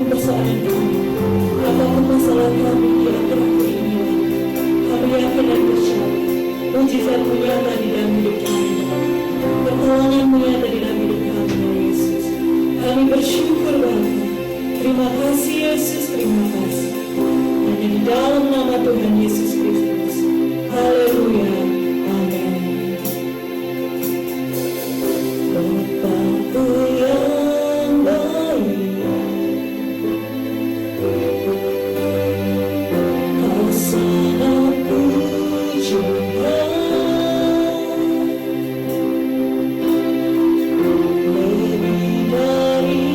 apapun persoalan kami, apapun masalah kami di akhir-akhir ini, kami yakin dan percaya mujizat-Mu nyata di dalam hidup kami, pertolongan-Mu nyata di dalam hidup kami, ya Yesus. Kami bersyukur Bapa. Terima kasih Yesus, terima kasih. Hanya di dalam nama Tuhan Yesus Kristus. Haleluya. Amin. Bapa-Ku yang baik, Kau sangat pujian, lebih dari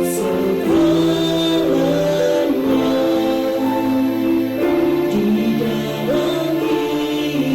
segalanya di dalam hidup.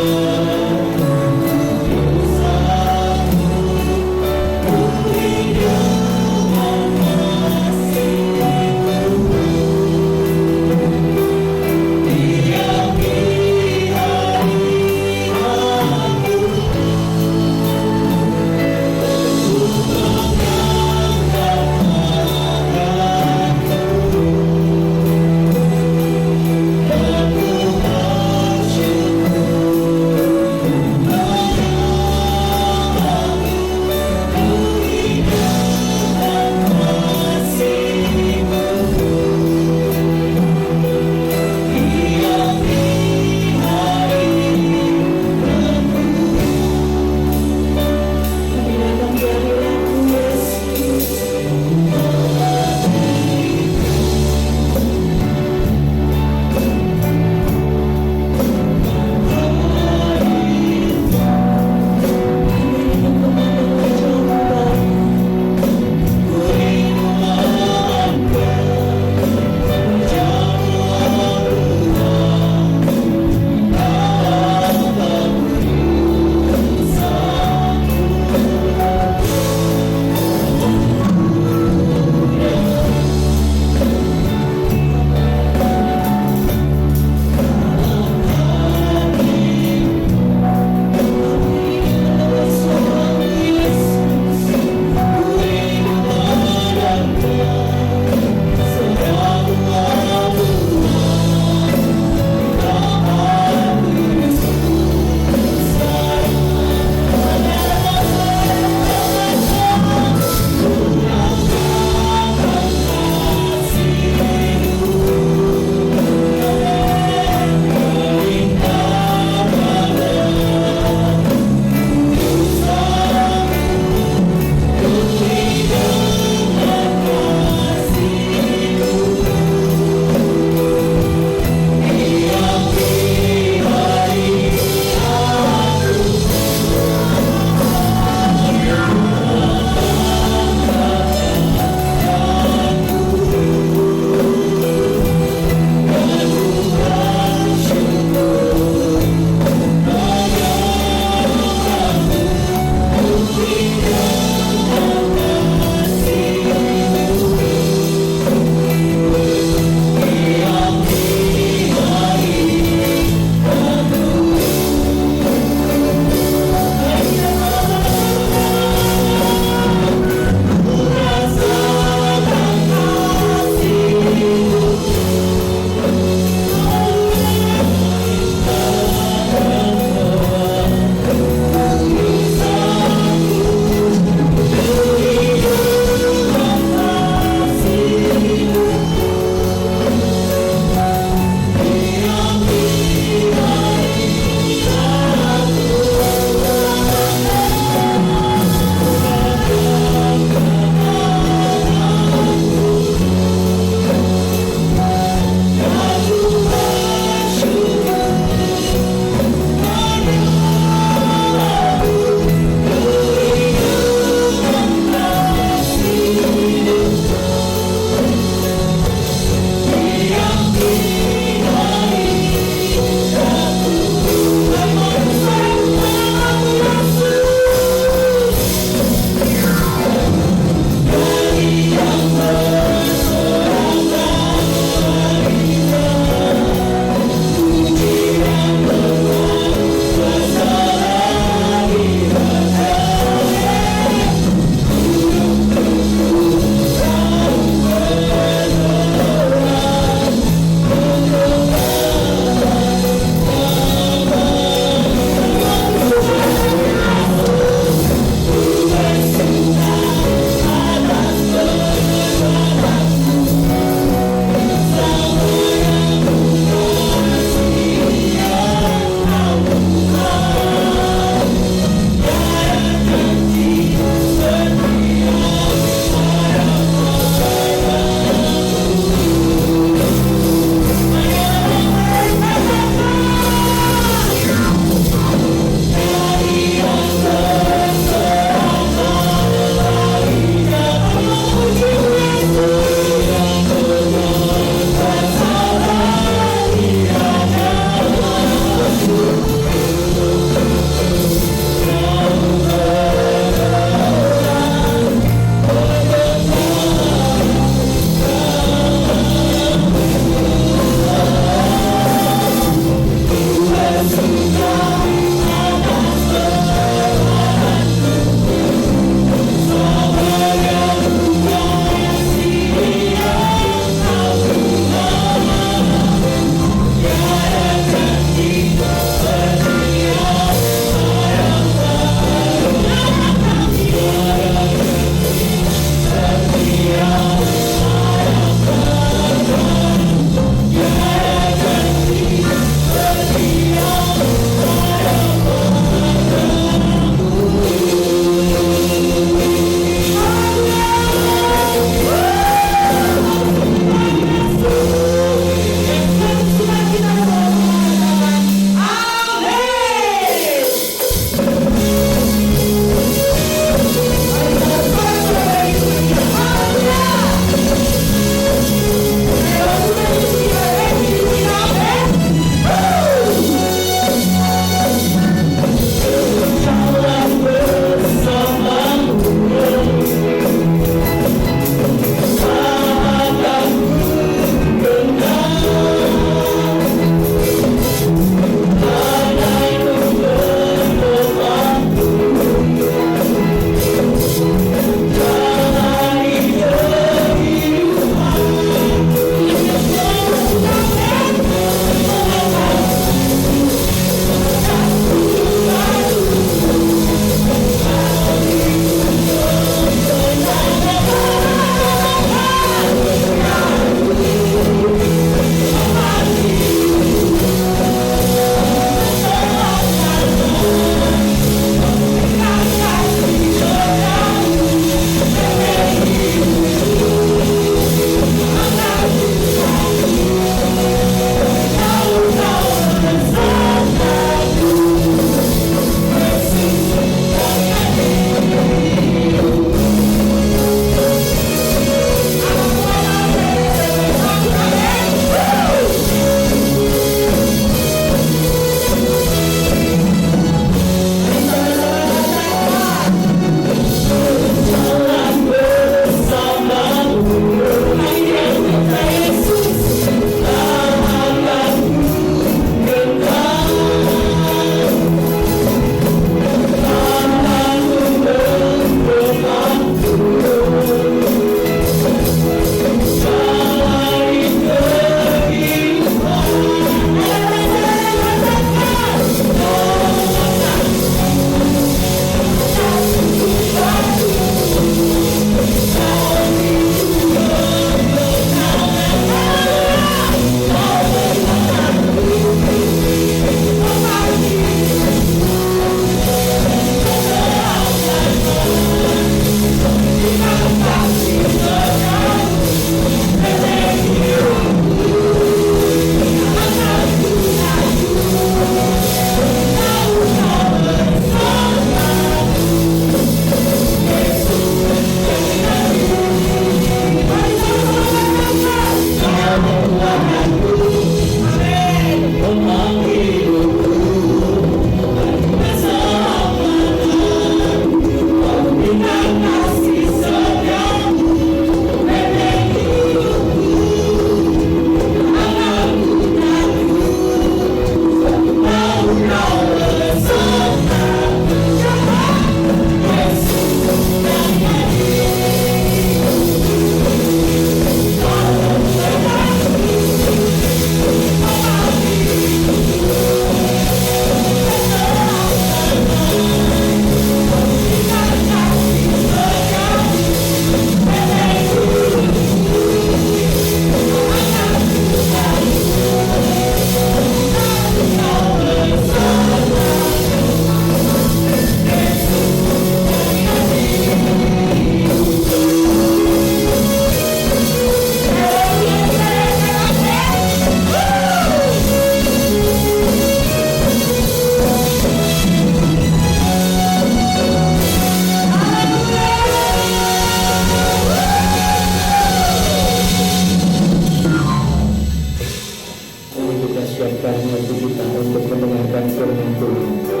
siapkan hati kita untuk mendengarkan firman Tuhan.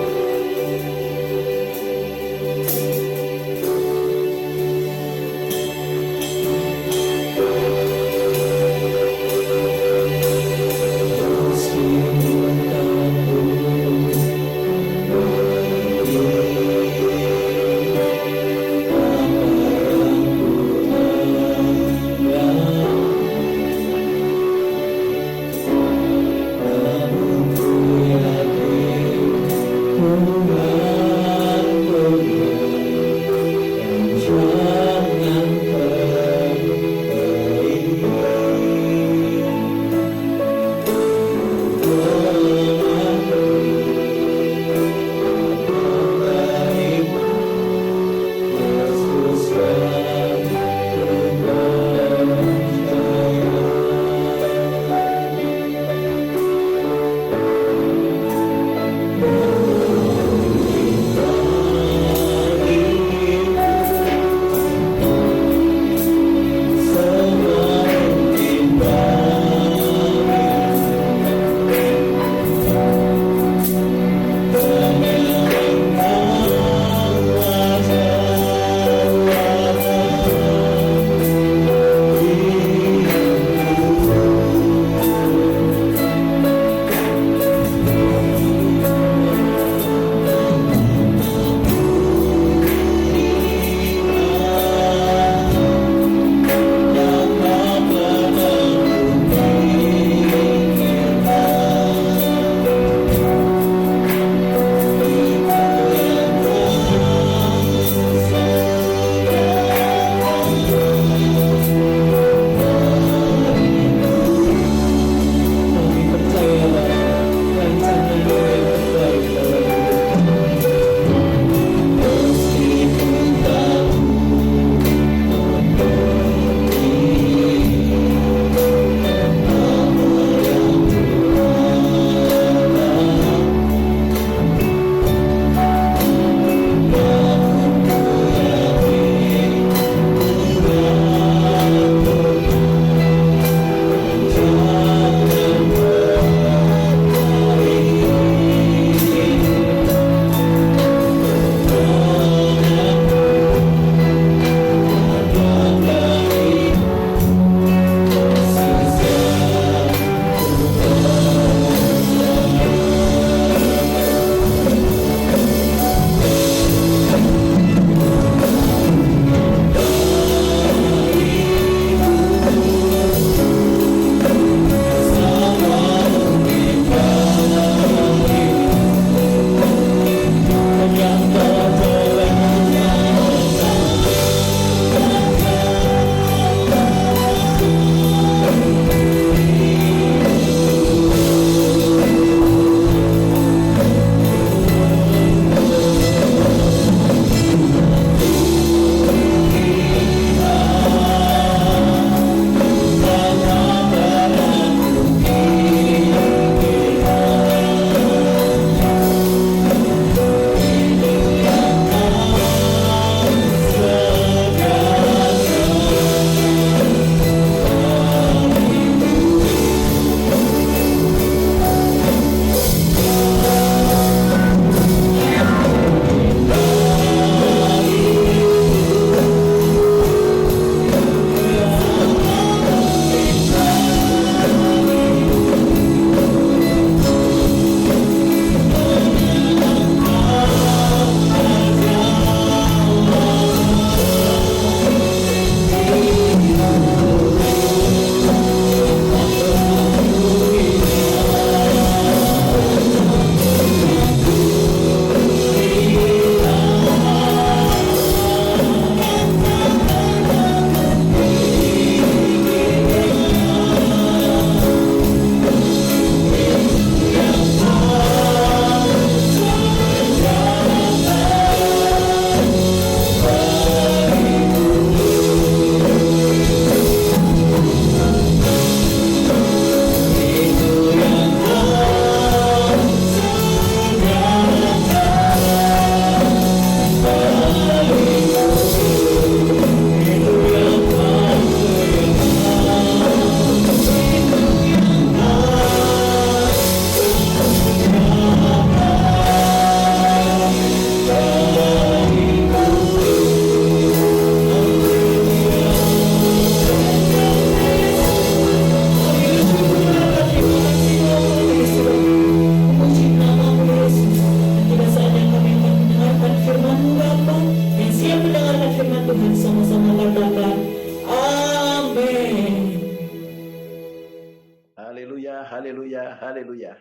Haleluya, haleluya, haleluya.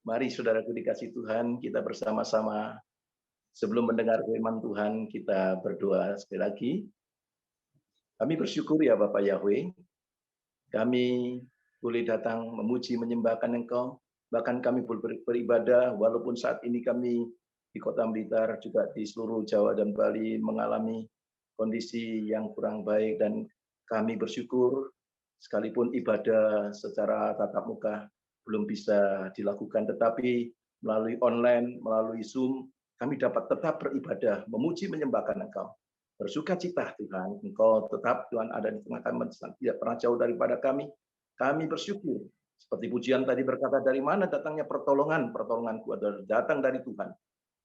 Mari saudaraku dikasih Tuhan, kita bersama-sama sebelum mendengar firman Tuhan, kita berdoa sekali lagi. Kami bersyukur ya Bapak Yahweh, kami boleh datang memuji menyembahkan Engkau, bahkan kami boleh beribadah walaupun saat ini kami di Kota Blitar juga di seluruh Jawa dan Bali mengalami kondisi yang kurang baik, dan kami bersyukur sekalipun ibadah secara tatap muka belum bisa dilakukan, tetapi melalui online, melalui Zoom, kami dapat tetap beribadah, memuji menyembahkan Engkau. Bersukacita Tuhan, Engkau tetap Tuhan ada di tengah kami, tidak pernah jauh daripada kami. Kami bersyukur. Seperti pujian tadi berkata, dari mana datangnya pertolongan? Pertolonganku adalah datang dari Tuhan.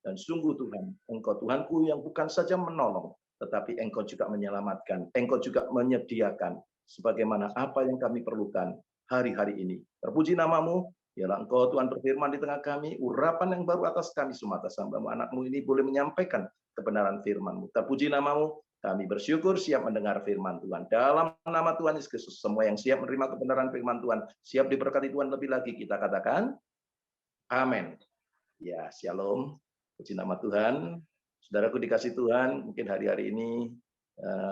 Dan sungguh Tuhan, Engkau Tuhanku yang bukan saja menolong, tetapi Engkau juga menyelamatkan. Engkau juga menyediakan sebagaimana apa yang kami perlukan hari-hari ini. Terpuji namamu, ialah Engkau Tuhan berfirman di tengah kami, urapan yang baru atas kami semua, atas hamba-Mu anakmu ini boleh menyampaikan kebenaran firman-Mu. Terpuji namamu, kami bersyukur siap mendengar firman Tuhan. Dalam nama Tuhan Yesus Kristus, semua yang siap menerima kebenaran firman Tuhan, siap diberkati Tuhan lebih lagi, kita katakan, amin. Ya, shalom. Puji nama Tuhan. Saudaraku dikasih Tuhan, mungkin hari-hari ini,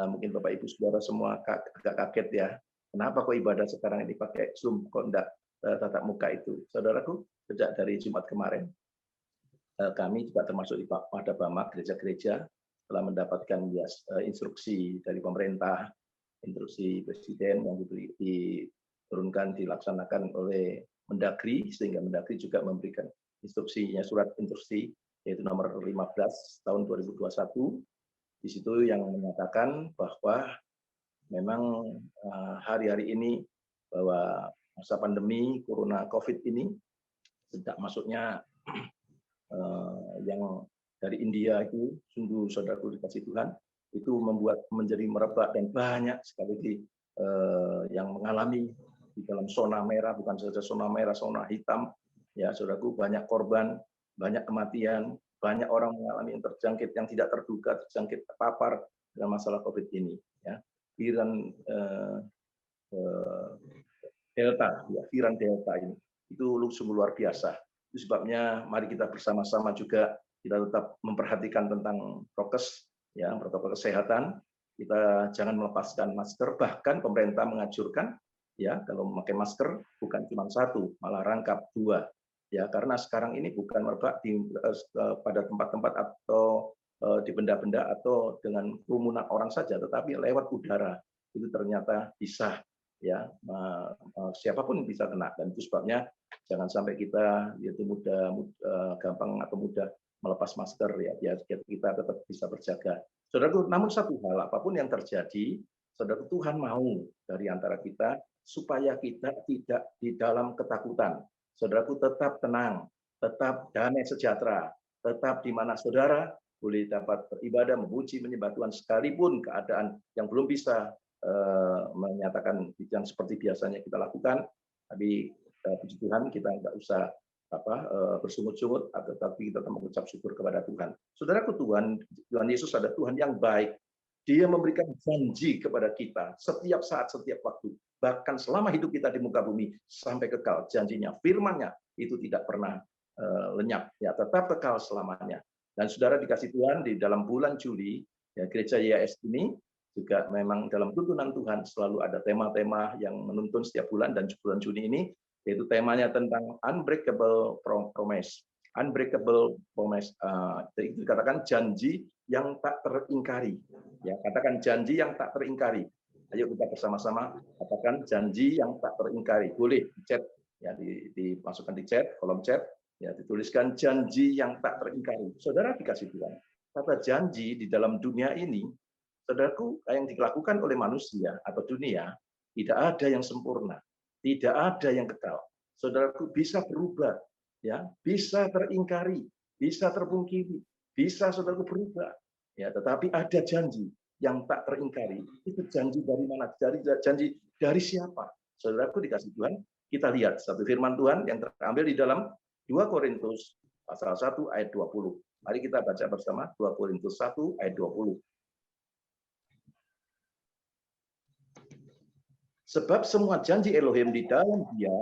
mungkin Bapak Ibu Saudara semua agak kaget ya. Kenapa kok ibadah sekarang ini pakai Zoom, kok enggak tatap muka itu? Saudaraku, sejak dari Jumat kemarin, kami juga termasuk di pada Bama, gereja-gereja, telah mendapatkan instruksi dari pemerintah, instruksi Presiden yang diturunkan, dilaksanakan oleh Mendagri, sehingga Mendagri juga memberikan instruksinya, surat instruksi, yaitu nomor 15 tahun 2021. Di situ yang menyatakan bahwa memang hari-hari ini bahwa masa pandemi Corona COVID ini, sejak masuknya yang dari India itu, sungguh saudaraku dikasih Tuhan, itu membuat menjadi merebak dan banyak sekali yang mengalami di dalam zona merah, bukan saja zona merah, zona hitam, ya saudaraku, banyak korban, banyak kematian, banyak orang mengalami yang terjangkit, yang tidak terduga, terjangkit terpapar dengan masalah COVID ini. Ya, varian Delta, ya, varian Delta ini, itu sungguh luar biasa. Itu sebabnya mari kita bersama-sama juga kita tetap memperhatikan tentang prokes, ya, protokol kesehatan. Kita jangan melepaskan masker, bahkan pemerintah menganjurkan, ya, kalau memakai masker bukan cuma satu, malah rangkap dua. Ya, karena sekarang ini bukan merebak pada tempat-tempat atau di benda-benda atau dengan kerumunan orang saja, tetapi lewat udara itu ternyata bisa, ya, siapapun bisa kena. Dan itu sebabnya jangan sampai kita yaitu gampang atau mudah melepas masker, ya, biar kita tetap bisa berjaga. Saudaraku, namun satu hal, apapun yang terjadi, saudaraku, Tuhan mau dari antara kita supaya kita tidak di dalam ketakutan. Saudaraku, tetap tenang, tetap damai sejahtera, tetap di mana saudara boleh dapat beribadah, memuji, menyembah Tuhan, sekalipun keadaan yang belum bisa menyatakan yang seperti biasanya kita lakukan, tapi puji Tuhan kita nggak usah bersungut-sungut, tetapi kita mengucap syukur kepada Tuhan. Saudaraku, Tuhan Yesus ada Tuhan yang baik. Dia memberikan janji kepada kita setiap saat, setiap waktu. Bahkan selama hidup kita di muka bumi sampai kekal, janjinya, firman-Nya itu tidak pernah lenyap, ya, tetap kekal selamanya. Dan saudara dikasih Tuhan, di dalam bulan Juli, ya, gereja YAS ini juga memang dalam tuntunan Tuhan selalu ada tema-tema yang menuntun setiap bulan, dan bulan Juni ini yaitu temanya tentang unbreakable promise. Unbreakable promise, itu dikatakan janji yang tak teringkari. Ya, katakan janji yang tak teringkari. Ayo kita bersama-sama katakan janji yang tak teringkari. Boleh di chat, ya, dimasukkan di chat, kolom chat, ya, dituliskan janji yang tak teringkari. Saudara dikasih Tuhan, kata janji di dalam dunia ini, saudaraku, yang dilakukan oleh manusia atau dunia, tidak ada yang sempurna, tidak ada yang kekal. Saudaraku, bisa berubah, ya, bisa teringkari, bisa terbungkiri, bisa saudaraku berubah, ya, tetapi ada janji yang tak teringkari. Itu janji dari mana? Janji dari siapa? Saudaraku dikasih Tuhan, kita lihat satu firman Tuhan yang terambil di dalam 2 Korintus pasal 1 ayat 20. Mari kita baca bersama 2 Korintus 1 ayat 20. Sebab semua janji Elohim di dalam Dia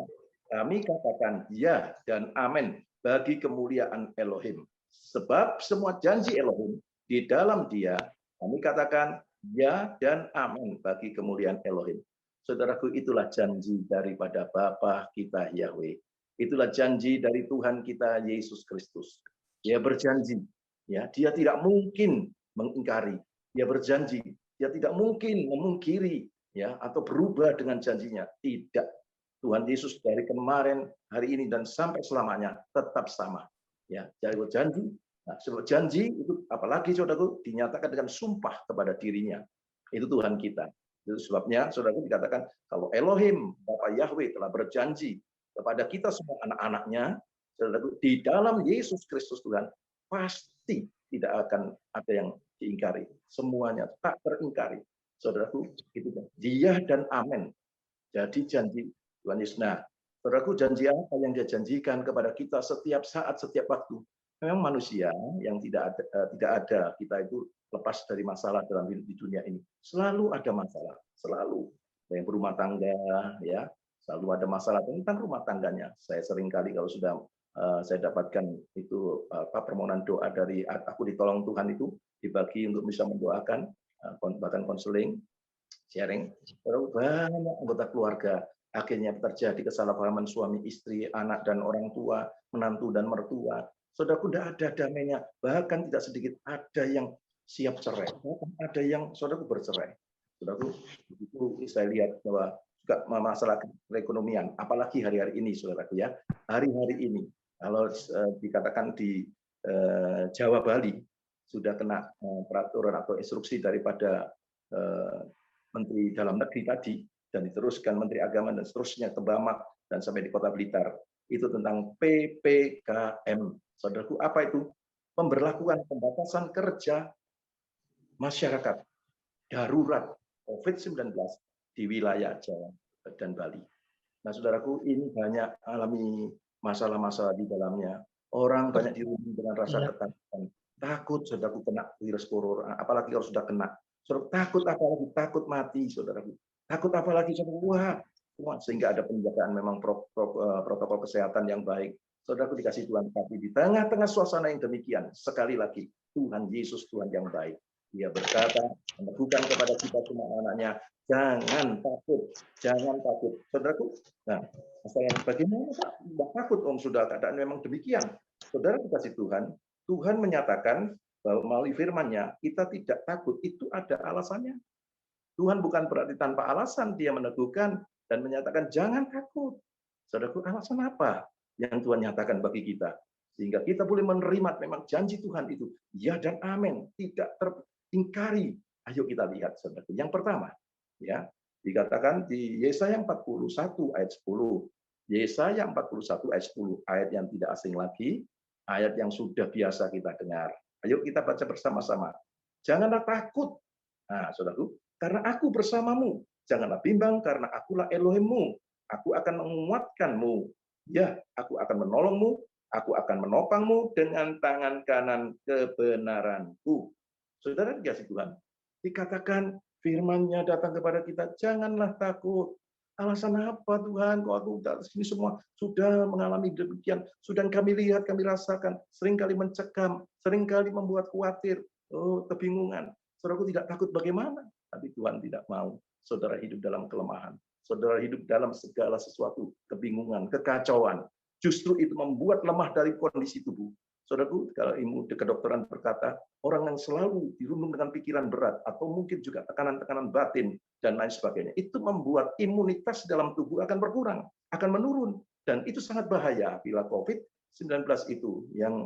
Kami katakan ya dan amin bagi kemuliaan Elohim. Sebab semua janji Elohim di dalam Dia, kami katakan ya dan amin bagi kemuliaan Elohim. Saudaraku, itulah janji daripada Bapa kita Yahweh. Itulah janji dari Tuhan kita Yesus Kristus. Dia berjanji, ya, Dia tidak mungkin mengingkari. Dia berjanji, Dia tidak mungkin memungkiri, ya, atau berubah dengan janjinya. Tidak. Tuhan Yesus dari kemarin, hari ini, dan sampai selamanya tetap sama. Ya, jadi janji. Nah, janji itu apalagi saudaraku dinyatakan dengan sumpah kepada dirinya. Itu Tuhan kita. Itu sebabnya saudaraku dikatakan kalau Elohim, Bapa Yahweh telah berjanji kepada kita semua anak-anaknya, saudaraku, di dalam Yesus Kristus Tuhan pasti tidak akan ada yang diingkari. Semuanya tak teringkari. Saudaraku, itu dia dan amin. Jadi janji Tuhan Yesus. Nah, saudaraku, janji apa yang Dia janjikan kepada kita setiap saat, setiap waktu? Memang manusia yang tidak ada kita itu lepas dari masalah dalam hidup di dunia ini. Selalu ada masalah, selalu. Yang berumah tangga, ya, selalu ada masalah tentang rumah tangganya. Saya sering kali kalau sudah saya dapatkan itu permohonan doa dari aku ditolong Tuhan itu dibagi untuk bisa mendoakan, bahkan konseling, sharing. Banyak anggota keluarga akhirnya terjadi kesalahpahaman suami istri, anak dan orang tua, menantu dan mertua. Saudaraku, tidak ada damainya, bahkan tidak sedikit ada yang siap cerai, bahkan ada yang saudaraku bercerai. Saudaraku, itu saya lihat bahwa juga masalah perekonomian, apalagi hari-hari ini, saudaraku, ya, hari-hari ini, kalau dikatakan di Jawa Bali sudah kena peraturan atau instruksi daripada Menteri Dalam Negeri tadi, dan diteruskan Menteri Agama dan seterusnya ke Bamak dan sampai di Kota Blitar, itu tentang PPKM. Saudaraku, apa itu? Pemberlakuan pembatasan kerja masyarakat darurat COVID-19 di wilayah Jawa dan Bali. Nah, saudaraku, ini banyak alami masalah-masalah di dalamnya. Orang banyak dirundung dengan rasa ketakutan. Takut, saudaraku, kena virus corona, apalagi kalau sudah kena. Saudaraku, takut apalagi takut mati, saudaraku. Takut apalagi, saudaraku, wah, sehingga ada penjagaan memang protokol kesehatan yang baik. Saudaraku dikasih Tuhan, tapi di tengah-tengah suasana yang demikian, sekali lagi, Tuhan Yesus, Tuhan yang baik. Dia berkata, meneguhkan kepada kita semua anaknya, jangan takut, jangan takut. Saudaraku, nah, saya bagaimana Pak? Tidak takut, Om, sudah keadaan memang demikian. Saudara dikasih Tuhan, Tuhan menyatakan bahwa melalui firman-Nya, kita tidak takut, itu ada alasannya. Tuhan bukan berarti tanpa alasan, Dia meneguhkan dan menyatakan, jangan takut. Saudaraku, alasan apa yang Tuhan nyatakan bagi kita? Sehingga kita boleh menerima memang janji Tuhan itu. Ya dan amin. Tidak teringkari. Ayo kita lihat, saudaraku. Yang pertama, ya, dikatakan di Yesaya 41 ayat 10. Yesaya 41 ayat 10, ayat yang tidak asing lagi, ayat yang sudah biasa kita dengar. Ayo kita baca bersama-sama. Janganlah takut. Nah, saudaraku, karena aku bersamamu. Janganlah bimbang, karena akulah Elohimmu. Aku akan menguatkanmu. Ya, aku akan menolongmu, aku akan menopangmu dengan tangan kanan kebenaranku. Saudara dikasih Tuhan, dikatakan firman-Nya datang kepada kita, janganlah takut. Alasan apa Tuhan? Kok aku ini semua sudah mengalami demikian, sudah kami lihat, kami rasakan, seringkali mencekam, seringkali membuat khawatir, kebingungan. Saudaraku tidak takut bagaimana? Tapi Tuhan tidak mau saudara hidup dalam kelemahan. Saudara hidup dalam segala sesuatu, kebingungan, kekacauan. Justru itu membuat lemah dari kondisi tubuh. Saudaraku, kalau ilmu kedokteran berkata, orang yang selalu dirundung dengan pikiran berat, atau mungkin juga tekanan-tekanan batin, dan lain sebagainya, itu membuat imunitas dalam tubuh akan berkurang, akan menurun. Dan itu sangat bahaya bila COVID-19 itu yang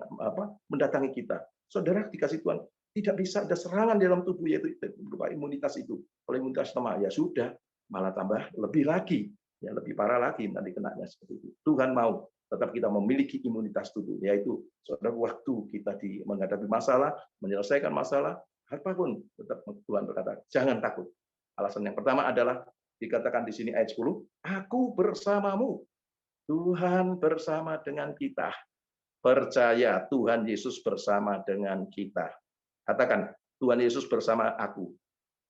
mendatangi kita. Saudara dikasih Tuhan, tidak bisa ada serangan dalam tubuh, yaitu berupa imunitas itu. Kalau imunitas lemah, ya sudah, malah tambah lebih lagi, ya lebih parah lagi nanti kenanya seperti itu. Tuhan mau tetap kita memiliki imunitas tubuh, yaitu saudara waktu kita menghadapi masalah, menyelesaikan masalah, apapun tetap Tuhan berkata, jangan takut. Alasan yang pertama adalah dikatakan di sini ayat 10, aku bersamamu. Tuhan bersama dengan kita. Percaya Tuhan Yesus bersama dengan kita. Katakan, Tuhan Yesus bersama aku.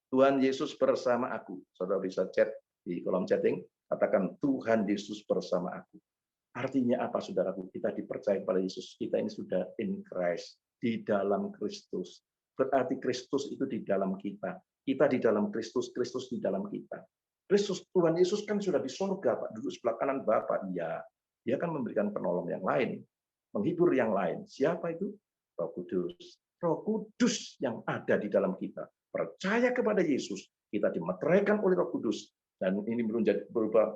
Tuhan Yesus bersama aku. Saudara bisa chat di kolom chatting. Katakan, Tuhan Yesus bersama aku. Artinya apa, saudaraku? Kita dipercaya pada Yesus. Kita ini sudah in Christ, di dalam Kristus. Berarti Kristus itu di dalam kita. Kita di dalam Kristus, Kristus di dalam kita. Kristus, Tuhan Yesus kan sudah di sorga, Pak. Duduk sebelah kanan Bapa. Iya, dia akan memberikan penolong yang lain. Menghibur yang lain. Siapa itu? Roh Kudus. Roh Kudus yang ada di dalam kita. Percaya kepada Yesus. Kita dimeteraikan oleh Roh Kudus. Dan ini berubah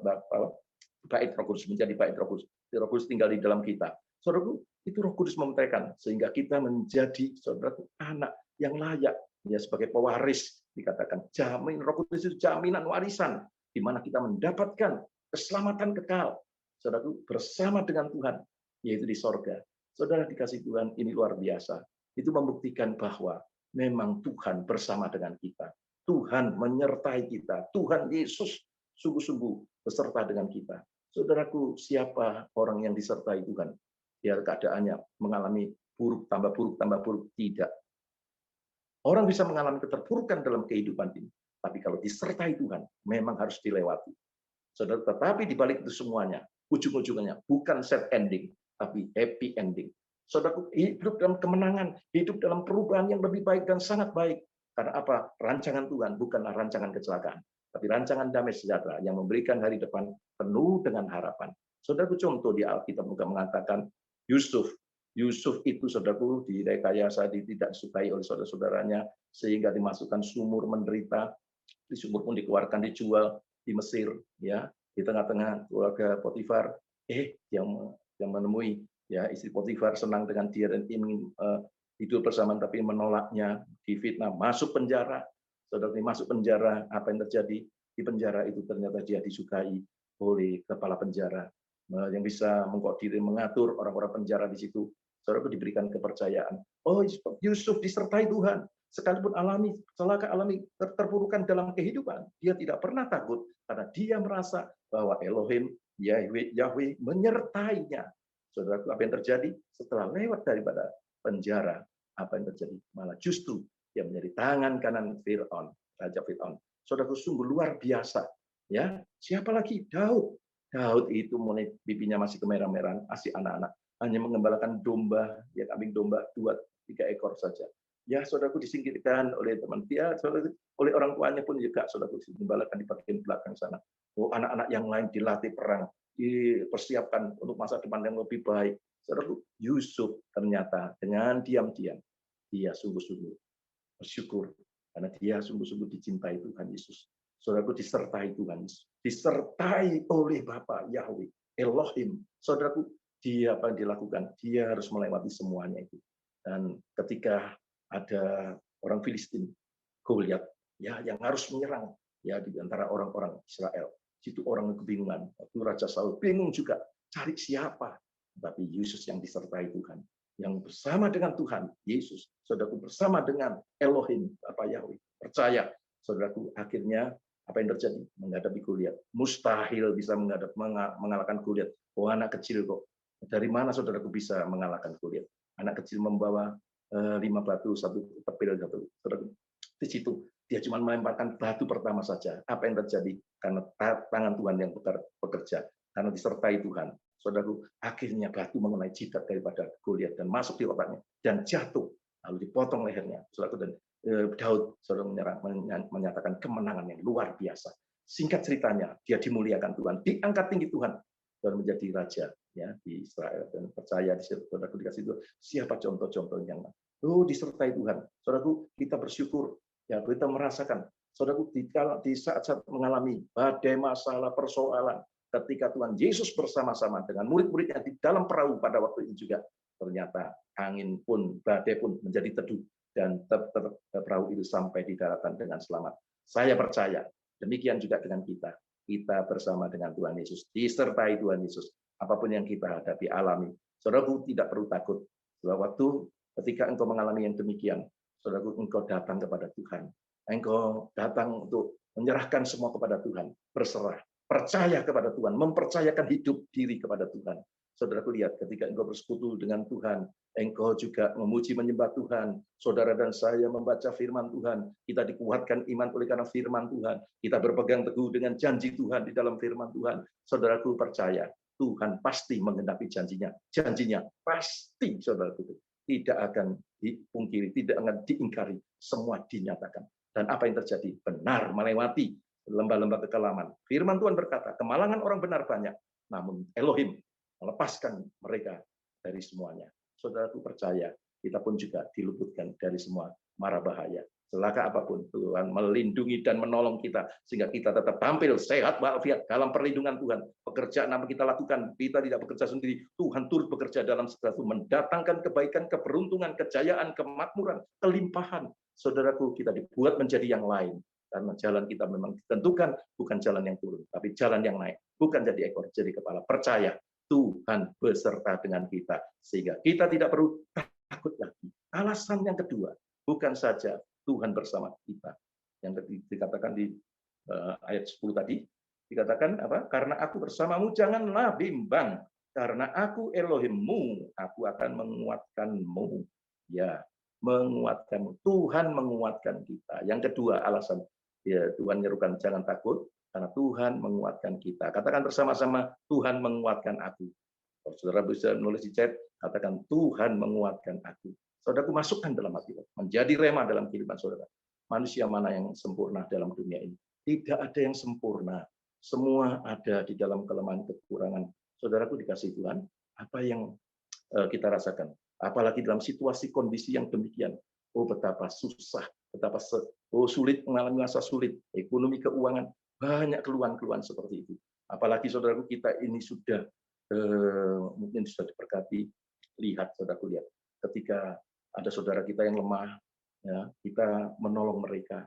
bait Roh Kudus menjadi bait Roh Kudus. Roh Kudus tinggal di dalam kita. Saudaraku, itu Roh Kudus memeteraikan sehingga kita menjadi saudaraku anak yang layak ya sebagai pewaris, dikatakan jamin. Roh Kudus itu jaminan warisan di mana kita mendapatkan keselamatan kekal. Saudaraku, bersama dengan Tuhan yaitu di sorga. Saudara dikasih Tuhan, ini luar biasa. Itu membuktikan bahwa memang Tuhan bersama dengan kita. Tuhan menyertai kita. Tuhan Yesus sungguh-sungguh beserta dengan kita. Saudaraku, siapa orang yang disertai Tuhan? Biar keadaannya mengalami buruk, tambah buruk, tambah buruk. Tidak. Orang bisa mengalami keterpurukan dalam kehidupan ini. Tapi kalau disertai Tuhan, memang harus dilewati. Saudara, tetapi di balik itu semuanya, ujung-ujungnya bukan sad ending, tapi happy ending. Saudaraku, hidup dalam kemenangan, hidup dalam perubahan yang lebih baik dan sangat baik. Karena apa? Rancangan Tuhan bukanlah rancangan kecelakaan, tapi rancangan damai sejahtera yang memberikan hari depan penuh dengan harapan. Saudaraku, contoh di Alkitab juga mengatakan Yusuf itu, saudaraku, direkayasa, tidak disukai oleh saudara-saudaranya, sehingga dimasukkan sumur, menderita, di sumur pun dikeluarkan, dijual di Mesir, ya, di tengah-tengah keluarga Potifar, yang menemui ya istri Potifar senang dengan dia dan ingin hidup bersama, tapi menolaknya, difitnah, masuk penjara. Saudara, masuk penjara, apa yang terjadi di penjara itu? Ternyata dia disukai oleh kepala penjara yang bisa mengkoordinir, mengatur orang-orang penjara di situ. Saudara, diberikan kepercayaan. Oh, Yusuf disertai Tuhan, sekalipun alami terpurukan dalam kehidupan, dia tidak pernah takut karena dia merasa bahwa Elohim, Yahweh menyertainya. Saudaraku, apa yang terjadi setelah lewat daripada penjara? Apa yang terjadi? Malah justru dia menjadi tangan kanan Fir'aun, Raja Fir'aun. Saudaraku, sungguh luar biasa. Ya, siapa lagi? Daud. Daud itu mulai pipinya masih kemerah-merahan, masih anak-anak, hanya mengembalakan domba, ya kambing domba 2-3 ekor saja. Ya, saudaraku, disingkirkan oleh teman dia, saudaraku, oleh orang tuanya pun juga, saudaraku, digembalakan di bagian belakang sana. Oh, anak-anak yang lain dilatih perang, dipersiapkan untuk masa depan yang lebih baik. Saudaraku, Yusuf ternyata dengan diam-diam dia sungguh-sungguh bersyukur karena dia sungguh-sungguh dicintai Tuhan Yesus. Saudaraku, disertai Tuhan Yesus, disertai oleh Bapa Yahweh, Elohim. Saudaraku, dia apa yang dilakukan? Dia harus melewati semuanya itu. Dan ketika ada orang Filistin, Goliat, ya, yang harus menyerang, ya, di antara orang-orang Israel. Situ orang kebingungan. Waktu Raja Saul bingung juga, cari siapa? Tapi Yesus yang disertai Tuhan, yang bersama dengan Tuhan Yesus, saudaraku, bersama dengan Elohim, Bapa Yahweh. Percaya, saudaraku, akhirnya apa yang terjadi? Menghadapi Goliat. Mustahil bisa mengalahkan Goliat. Oh, anak kecil kok. Dari mana saudaraku bisa mengalahkan Goliat? Anak kecil membawa 5 batu, 1 tepil, saudaraku. Di situ dia cuma melemparkan batu pertama saja. Apa yang terjadi? Karena tangan Tuhan yang bekerja, karena disertai Tuhan. Saudaraku, akhirnya batu mengenai jidat daripada Goliat dan masuk di otaknya dan jatuh, lalu dipotong lehernya. Saudaraku, dan Daud, saudara, menyatakan kemenangan yang luar biasa. Singkat ceritanya, dia dimuliakan Tuhan, diangkat tinggi Tuhan dan menjadi raja, ya, di Israel. Dan percaya, saudaraku, dikasih itu siapa contoh-contoh yang disertai Tuhan. Saudaraku, kita bersyukur, ya, kita merasakan, saudaraku, di saat-saat mengalami badai, masalah, persoalan, ketika Tuhan Yesus bersama-sama dengan murid-muridnya di dalam perahu pada waktu itu juga, ternyata angin pun, badai pun menjadi teduh, dan perahu itu sampai di daratan dengan selamat. Saya percaya, demikian juga dengan kita. Kita bersama dengan Tuhan Yesus, disertai Tuhan Yesus. Apapun yang kita hadapi, alami. Saudaraku, tidak perlu takut. Sebab waktu ketika engkau mengalami yang demikian, saudaraku, engkau datang kepada Tuhan. Engkau datang untuk menyerahkan semua kepada Tuhan, berserah, percaya kepada Tuhan, mempercayakan hidup diri kepada Tuhan. Saudaraku lihat, ketika engkau bersekutu dengan Tuhan, engkau juga memuji menyembah Tuhan. Saudara dan saya membaca firman Tuhan, kita dikuatkan iman oleh karena firman Tuhan. Kita berpegang teguh dengan janji Tuhan di dalam firman Tuhan. Saudaraku percaya, Tuhan pasti menggenapi janjinya. Janjinya pasti, saudaraku, tidak akan dipungkiri, tidak akan diingkari. Semua dinyatakan. Dan apa yang terjadi? Benar melewati lembah-lembah kekelaman. Firman Tuhan berkata, kemalangan orang benar banyak, namun Elohim melepaskan mereka dari semuanya. Saudaraku percaya, kita pun juga diluputkan dari semua mara bahaya. Celaka apapun, Tuhan melindungi dan menolong kita, sehingga kita tetap tampil sehat walafiat dalam perlindungan Tuhan. Pekerjaan apa kita lakukan, kita tidak bekerja sendiri. Tuhan turut bekerja dalam segala sesuatu, mendatangkan kebaikan, keberuntungan, kejayaan, kemakmuran, kelimpahan. Saudaraku, kita dibuat menjadi yang lain. Karena jalan kita memang ditentukan, bukan jalan yang turun, tapi jalan yang naik. Bukan jadi ekor, jadi kepala. Percaya, Tuhan beserta dengan kita, sehingga kita tidak perlu takut lagi. Alasan yang kedua, bukan saja Tuhan bersama kita, yang dikatakan di ayat 10 tadi, dikatakan apa? Karena aku bersamamu, janganlah bimbang, karena aku Elohimmu, aku akan menguatkanmu. Ya, menguatkanmu. Tuhan menguatkan kita. Yang kedua alasan, ya, Tuhan menyerukan jangan takut, karena Tuhan menguatkan kita. Katakan bersama-sama, Tuhan menguatkan aku. Kalau saudara bisa menulis di chat, katakan Tuhan menguatkan aku. Saudaraku masukkan dalam hati, menjadi rema dalam kehidupan saudara. Manusia mana yang sempurna dalam dunia ini? Tidak ada yang sempurna. Semua ada di dalam kelemahan kekurangan. Saudaraku dikasih Tuhan, apa yang kita rasakan? Apalagi dalam situasi kondisi yang demikian. Oh betapa susah, betapa sulit, mengalami masa sulit, ekonomi keuangan, banyak keluhan-keluhan seperti itu. Apalagi saudaraku kita ini sudah mungkin sudah diberkati. Lihat, saudaraku lihat, ketika ada saudara kita yang lemah, ya, kita menolong mereka.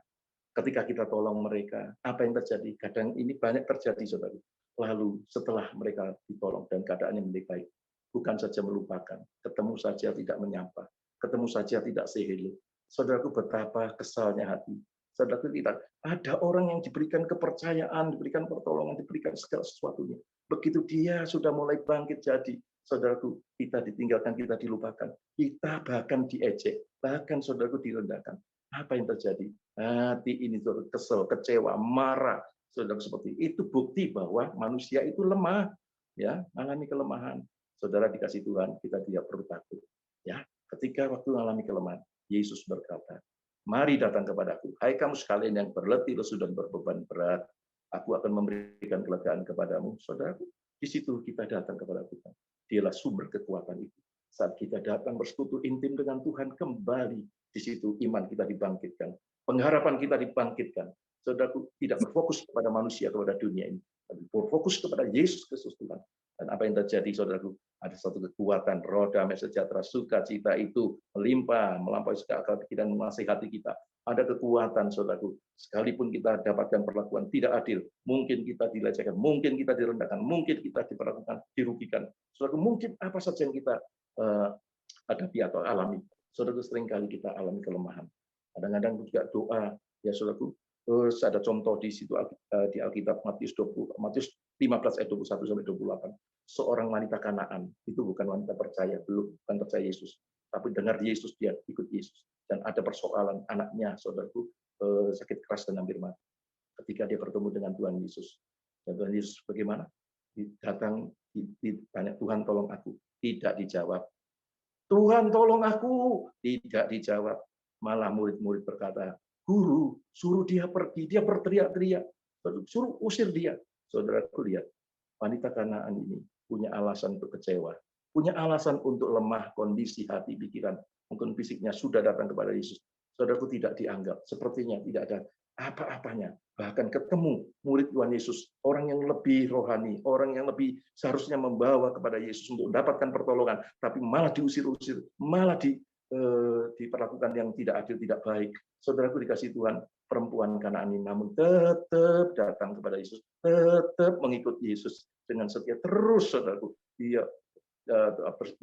Ketika kita tolong mereka, apa yang terjadi? Kadang ini banyak terjadi, saudara. Lalu setelah mereka ditolong dan keadaannya menjadi baik, bukan saja melupakan, ketemu saja tidak menyapa, ketemu saja tidak say hello. Saudaraku, betapa kesalnya hati. Saudaraku, tidak ada orang yang diberikan kepercayaan, diberikan pertolongan, diberikan segala sesuatunya. Begitu dia sudah mulai bangkit jadi, saudaraku, kita ditinggalkan, kita dilupakan, kita bahkan diejek, bahkan saudaraku direndahkan. Apa yang terjadi? Hati ini kesel, kecewa, marah. Saudara, seperti itu bukti bahwa manusia itu lemah, ya, mengalami kelemahan. Saudara dikasih Tuhan, kita tidak perlu takut. Ya, ketika waktu mengalami kelemahan, Yesus berkata, mari datang kepadaku, hai kamu sekalian yang berletih, lesu dan berbeban berat, aku akan memberikan kelegaan kepadamu. Saudaraku, di situ kita datang kepada Tuhan. Dialah sumber kekuatan itu. Saat kita datang bersekutu intim dengan Tuhan, kembali di situ iman kita dibangkitkan, pengharapan kita dibangkitkan. Saudaraku, tidak berfokus kepada manusia, kepada dunia ini, tapi berfokus kepada Yesus Kristus Tuhan. Dan apa yang terjadi, saudaraku? Ada satu kekuatan, roh damai sejahtera, sukacita itu melimpah, melampaui segala akal pikiran, menasihati kita. Ada kekuatan, saudaraku. Sekalipun kita dapatkan perlakuan tidak adil, mungkin kita dilecehkan, mungkin kita direndahkan, mungkin kita diperlakukan, dirugikan. Saudaraku, mungkin apa saja yang kita hadapi atau alami. Saudaraku, seringkali kita alami kelemahan. Kadang-kadang juga doa, ya saudaraku, ada contoh di situ di Alkitab Matius 15 ayat 21 sampai 28. Seorang wanita Kanaan, itu bukan wanita percaya, bukan percaya Yesus, tapi dengar Yesus, dia ikut Yesus. Dan ada persoalan anaknya, saudaraku, sakit keras dan hampir mati. Ketika dia bertemu dengan Tuhan Yesus, dan Tuhan Yesus bagaimana? Datang ditanya, Tuhan tolong aku, tidak dijawab. Tuhan tolong aku, tidak dijawab. Malah murid-murid berkata, Guru, suruh dia pergi, dia berteriak-teriak, suruh usir dia. Saudaraku lihat, wanita Kanaan ini punya alasan untuk kecewa, punya alasan untuk lemah kondisi hati, pikiran, mungkin fisiknya sudah datang kepada Yesus. Saudaraku tidak dianggap, sepertinya tidak ada apa-apanya. Bahkan ketemu murid Tuhan Yesus, orang yang lebih rohani, orang yang lebih seharusnya membawa kepada Yesus untuk mendapatkan pertolongan, tapi malah diusir-usir, malah diperlakukan yang tidak adil, tidak baik. Saudaraku dikasih Tuhan, perempuan Kanaan ini namun tetap datang kepada Yesus, tetap mengikut Yesus dengan setia terus, saudaraku. Dia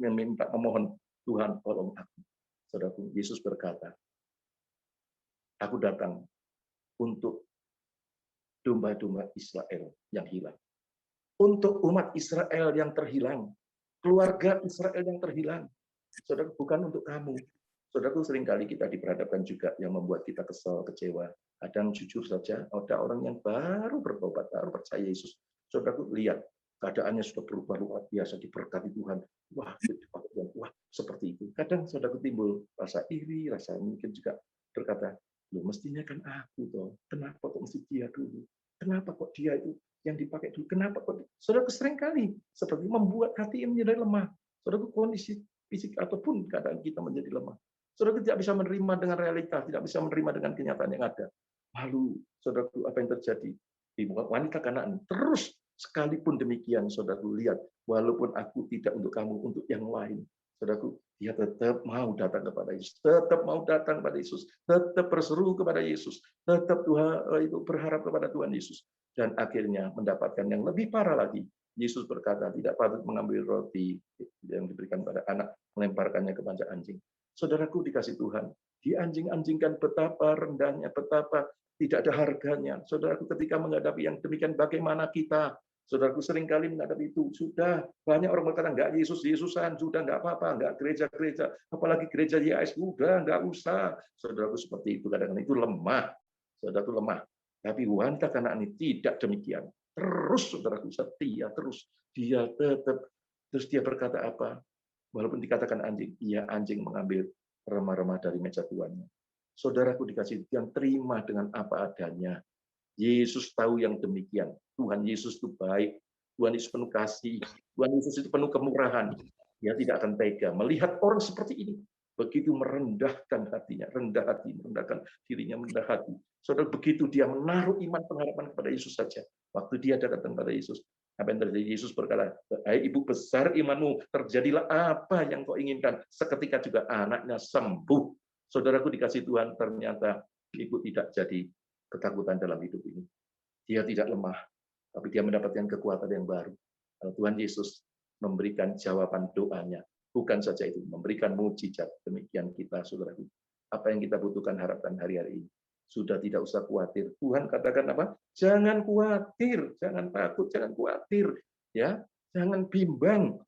meminta, memohon, Tuhan tolong aku. Saudaraku, Yesus berkata, aku datang untuk domba-domba Israel yang hilang. Untuk umat Israel yang terhilang. keluarga Israel yang terhilang. Saudara, bukan untuk kamu. Saudaraku, seringkali kita diperhadapkan juga yang membuat kita kesal, kecewa. Kadang jujur saja, ada orang yang baru bertobat, baru percaya Yesus. Saudaraku, lihat, keadaannya sudah berubah luar biasa, diberkati Tuhan. Wah, dipakai Tuhan. Wah, seperti itu. Kadang saudaraku timbul rasa iri, rasa mungkin juga berkata, loh, mestinya kan aku toh. Kenapa kok mesti dia dulu? Kenapa kok dia itu yang dipakai dulu? Kenapa kok? Saudaraku, seringkali seperti membuat hati yang menjadi lemah. Saudaraku, kondisi fisik ataupun keadaan kita menjadi lemah. Saudara tidak bisa menerima dengan realita, tidak bisa menerima dengan kenyataan yang ada. Lalu, saudaraku, apa yang terjadi di wanita Kanaan? Terus, sekalipun demikian, saudaraku, lihat, walaupun aku tidak untuk kamu, untuk yang lain, saudaraku, dia tetap mau datang kepada Yesus, tetap mau datang kepada Yesus, tetap berseru kepada Yesus, tetap Tuhan itu berharap kepada Tuhan Yesus, dan akhirnya mendapatkan yang lebih parah lagi. Yesus berkata, tidak patut mengambil roti yang diberikan pada anak, melemparkannya kepada anjing. Saudaraku dikasih Tuhan, dianjing-anjingkan betapa rendahnya, betapa tidak ada harganya. Saudaraku ketika menghadapi yang demikian, bagaimana kita? Saudaraku seringkali menghadapi itu. Sudah banyak orang berkata, enggak Yesus-Yesusan, sudah enggak apa-apa, enggak gereja-gereja, apalagi gereja YS, sudah enggak usah. Saudaraku seperti itu, kadang-kadang itu lemah. Saudaraku lemah. Tapi wanita Kanaan ini tidak demikian. Terus saudaraku setia, terus dia tetap, terus dia berkata apa? Walaupun dikatakan anjing, ia anjing mengambil remah-remah dari meja tuannya. Saudaraku dikasih, yang terima dengan apa adanya. Yesus tahu yang demikian. Tuhan Yesus itu baik. Tuhan Yesus penuh kasih. Tuhan Yesus itu penuh kemurahan. Dia tidak akan tega melihat orang seperti ini. Begitu merendahkan hatinya, rendah hati, merendahkan dirinya, rendah hati. Saudara, begitu dia menaruh iman pengharapan kepada Yesus saja. Waktu dia datang kepada Yesus, apa yang terjadi? Yesus berkata, hai ibu besar imanmu, terjadilah apa yang kau inginkan. Seketika juga anaknya sembuh. Saudaraku dikasih Tuhan, ternyata ibu tidak jadi ketakutan dalam hidup ini. Dia tidak lemah, tapi dia mendapatkan kekuatan yang baru. Tuhan Yesus memberikan jawaban doanya. Bukan saja itu, memberikan mujizat. Demikian kita, saudaraku. Apa yang kita butuhkan, harapkan hari-hari ini. Sudah tidak usah khawatir. Tuhan katakan apa? Jangan khawatir, jangan takut, jangan khawatir, ya, jangan bimbang.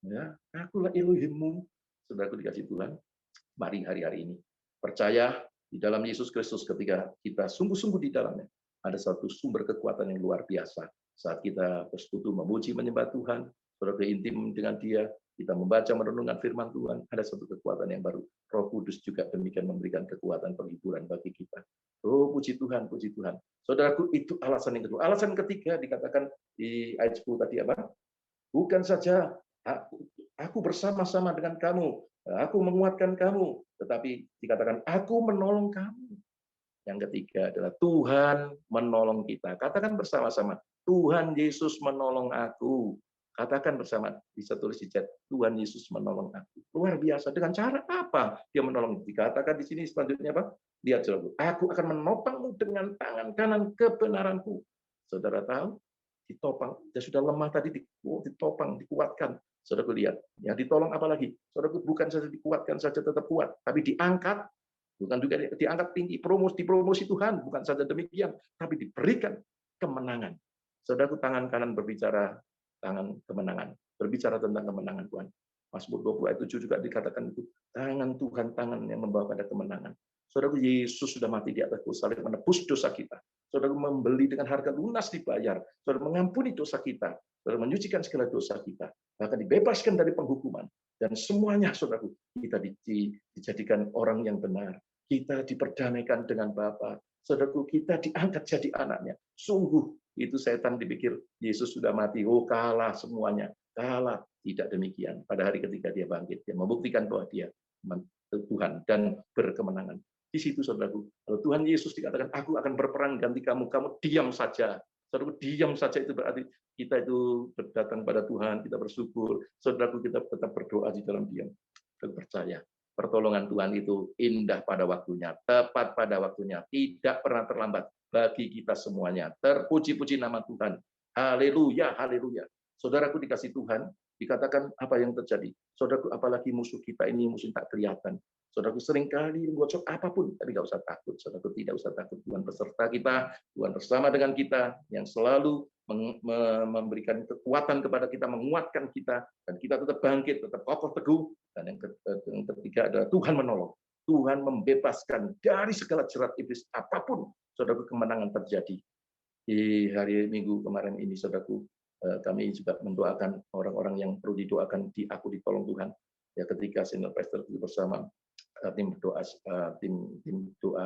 Ya, akulah Elohimmu. Saudaraku dikasih Tuhan. Mari hari-hari ini percaya di dalam Yesus Kristus. Ketika kita sungguh-sungguh di dalamnya, ada satu sumber kekuatan yang luar biasa. Saat kita bersekutu memuji menyembah Tuhan, saudara intim dengan Dia, kita membaca merenungkan firman Tuhan, ada satu kekuatan yang baru. Roh Kudus juga demikian memberikan kekuatan penghiburan bagi kita. Oh, puji Tuhan, puji Tuhan. Saudaraku, itu alasan yang kedua. Alasan ketiga dikatakan di ayat 10 tadi apa? Bukan saja aku bersama-sama dengan kamu, aku menguatkan kamu, tetapi dikatakan aku menolong kamu. Yang ketiga adalah Tuhan menolong kita. Katakan bersama-sama, Tuhan Yesus menolong aku. Katakan bersama, bisa tulis di chat, Tuhan Yesus menolong aku. Luar biasa. Dengan cara apa dia menolong? Dikatakan di sini selanjutnya apa? Lihat saudara, aku akan menopangmu dengan tangan kanan kebenaranku. Saudara tahu, ditopang. Dia sudah lemah tadi, ditopang, dikuatkan. Saudara lihat, yang ditolong apa lagi? Saudara bukan saja dikuatkan saja tetap kuat, tapi diangkat. Bukan juga diangkat tinggi, dipromosi Tuhan. Bukan saja demikian, tapi diberikan kemenangan. Saudaraku, tangan kanan berbicara tangan kemenangan, berbicara tentang kemenangan Tuhan. Mazmur 20 ayat 7 juga dikatakan itu, tangan Tuhan, tangan yang membawa pada kemenangan. Saudaraku, Yesus sudah mati di atas kayu salib menebus dosa kita. Saudaraku, membeli dengan harga lunas dibayar. Saudara mengampuni dosa kita. Saudara menyucikan segala dosa kita. Bahkan dibebaskan dari penghukuman. Dan semuanya, saudaraku, kita dijadikan orang yang benar. Kita diperdamaikan dengan Bapa. Saudaraku, kita diangkat jadi anaknya. Sungguh, itu setan dipikir Yesus sudah mati, oh kalah semuanya, kalah. Tidak demikian. Pada hari ketika dia bangkit, dia membuktikan bahwa dia Tuhan dan berkemenangan. Di situ saudaraku, kalau Tuhan Yesus dikatakan, aku akan berperang ganti kamu, kamu diam saja. Saudaraku, diam saja itu berarti kita itu berdatang pada Tuhan, kita bersyukur. Saudaraku, kita tetap berdoa di dalam diam. Dan percaya, pertolongan Tuhan itu indah pada waktunya, tepat pada waktunya, tidak pernah terlambat bagi kita semuanya. Terpuji-puji nama Tuhan. Haleluya, haleluya. Saudaraku dikasih Tuhan, Dikatakan apa yang terjadi? Saudaraku, apalagi musuh kita ini musuh tak kelihatan. Saudaraku, seringkali bocor apapun, tapi nggak usah takut. Saudaraku, tidak usah takut. Tuhan beserta kita, Tuhan bersama dengan kita, yang selalu memberikan kekuatan kepada kita, menguatkan kita, dan kita tetap bangkit, tetap kokoh teguh. Dan yang ketiga adalah Tuhan menolong. Tuhan membebaskan dari segala jerat iblis apapun. Saudaraku, kemenangan terjadi. Di hari Minggu kemarin ini, saudaraku, kami juga mendoakan orang-orang yang perlu didoakan, aku ditolong Tuhan. Ya, ketika senior pastor itu bersama tim doa